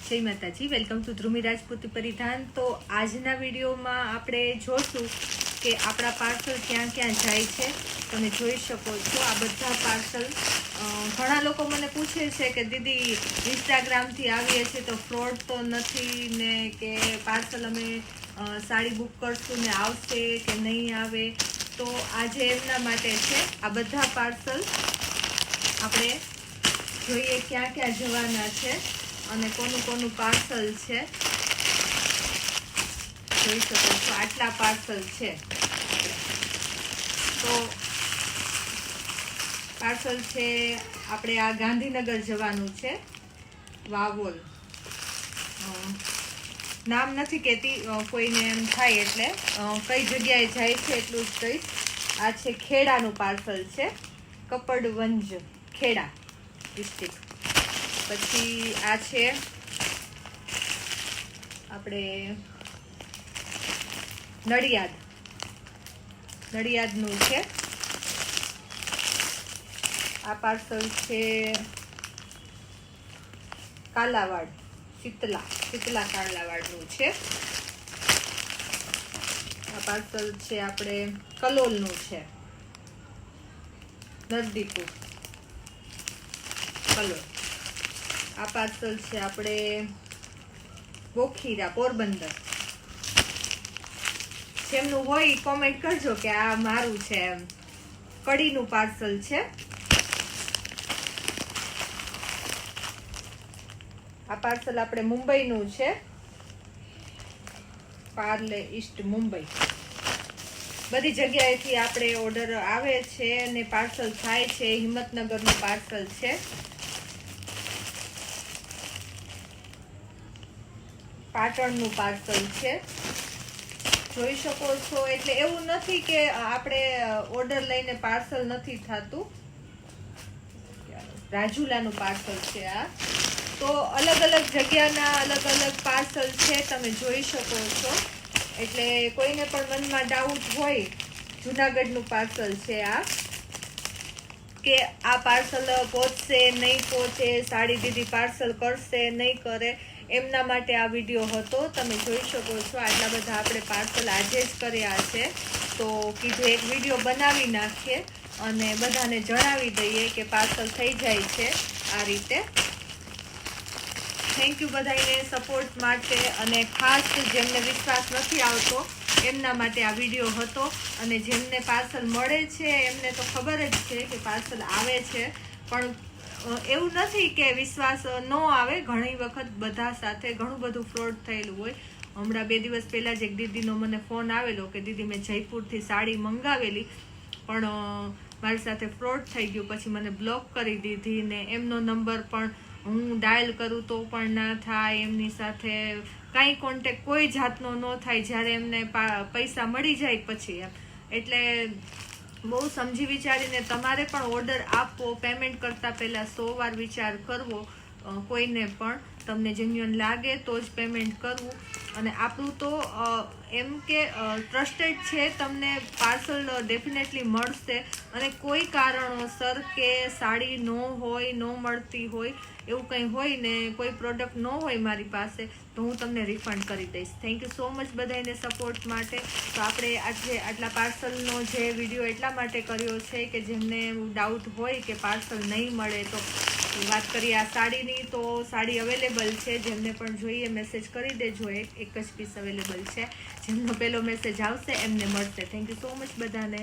જય માતાજી, welcome to ધ્રુમી Rajputi પરિધાન। તો આજના વિડીયોમાં આપણે જોશું કે આપણા પાર્સલ ક્યાં ક્યાં જાય છે। તમે જોઈ શકો છો આ બધા પાર્સલ। ઘણા લોકો મને પૂછે છે કે દીદી ઇન્સ્ટાગ્રામથી આવીએ છીએ તો ફ્રોડ તો નથી ને, કે પાર્સલ અમે સાડી બુક કરશું ને આવશે કે નહીં આવે। તો આજે એમના માટે છે આ બધા પાર્સલ। આપણે જોઈએ ક્યાં ક્યાં જવાના છે અને કોનું પાર્સલ છે। જોઈ શકો છો આટલા પાર્સલ છે। તો પાર્સલ છે આપણે આ ગાંધીનગર જવાનું છે, વાવોલ। નામ નથી કહેતી, કોઈને એમ થાય એટલે કઈ જગ્યાએ જાય છે એટલું જ કહીશ। આ છે ખેડાનું પાર્સલ છે, કપડવંજ ખેડા ડિસ્ટ્રિક્ટ। પછી આ છે આપણે નડિયાદનું છે। આ પાર્સલ છે કાલાવાડ, શીતલા કાલાવાડનું છે। આ પાર્સલ છે આપણે કલોલનું છે, નરદીપુર કલોલ। આ પાર્સલ છે આપણે બોખીરા, પોરબંદર। જેમનું હોય કોમેન્ટ કરજો કે આ મારું છે એમ। કડીનું પાર્સલ છે। આ પાર્સલ આપણે મુંબઈનું છે, પાર્લે ઈસ્ટ મુંબઈ। બધી જગ્યાએથી આપણે ઓર્ડર આવે છે અને પાર્સલ થાય છે। હિંમતનગરનું પાર્સલ છે। પાટણનું પાર્સલ છે, જોઈ શકો છો। એટલે એવું નથી કે આપણે ઓર્ડર લઈને પાર્સલ નથી થતું। રાજુલાનું પાર્સલ છે આ। તો અલગ અલગ જગ્યાના અલગ અલગ પાર્સલ છે, તમે જોઈ શકો છો। એટલે કોઈને પણ મનમાં ડાઉટ હોય, જુનાગઢનું પાર્સલ છે આ, કે આ પાર્સલ પહોંચશે નહીં પહોંચે, સાડી દીદી પાર્સલ કરશે નહીં કરે, એમના માટે આ વિડીયો હતો। તમે જોઈ શકો છો આટલા બધા આપણે પાર્સલ આજે જ કર્યા છે। તો કીધું એક વિડીયો બનાવી નાખીએ અને બધાને જણાવી દઈએ કે પાર્સલ થઈ જાય છે આ રીતે। થેન્ક યુ બધાને સપોર્ટ માટે। અને ખાસ જેમને વિશ્વાસ નથી આવતો એમના માટે આ વિડીયો હતો। અને જેમને પાર્સલ મળે છે એમને તો ખબર જ છે કે પાર્સલ આવે છે, પણ એવું નથી કે વિશ્વાસ ન આવે। ઘણી વખત બધા સાથે ઘણું બધું ફ્રોડ થયેલું હોય। હમણાં 2 દિવસ પહેલા જ એક દીદીનો મને ફોન આવેલો કે દીદી મેં જયપુરથી સાડી મંગાવેલી પણ મારી સાથે ફ્રોડ થઈ ગયું, પછી મને બ્લોક કરી દીધી ને એમનો નંબર પણ હું ડાયલ કરું તો પણ ના થાય, એમની સાથે કાંઈ કોન્ટેક્ટ કોઈ જાતનો ન થાય જ્યારે એમને પૈસા મળી જાય પછી એમ। એટલે બહુ સમજી વિચારીને તમારે પણ ઓર્ડર આપવો, પેમેન્ટ કરતા પહેલા 100 વાર વિચાર કરવો। કોઈને પણ તમને જેન્યુઅન લાગે તો જ પેમેન્ટ કરવું। અને આપણું તો એમ કે ટ્રસ્ટેડ છે, તમને પાર્સલ ડેફિનેટલી મળશે। અને કોઈ કારણોસર કે સાડી ન હોય, ન મળતી હોય, એવું કંઈ હોય ને કોઈ પ્રોડક્ટ ન હોય મારી પાસે, તો હું તમને રિફંડ કરી દઈશ। થેન્ક યુ સો મચ બધાને સપોર્ટ માટે। તો આપણે આજે આટલા પાર્સલનો જે વિડીયો એટલા માટે કર્યો છે કે જેમને ડાઉટ હોય કે પાર્સલ નહીં મળે, તો વાત કરીએ આ સાડીની, તો સાડી અવેલેબલ છે। જેમને પણ જોઈએ મેસેજ કરી દેજો, એક જ પીસ અવેલેબલ છે। જેમનો પહેલો મેસેજ આવશે એમને મળશે। થેન્ક યુ સો મચ બધાને।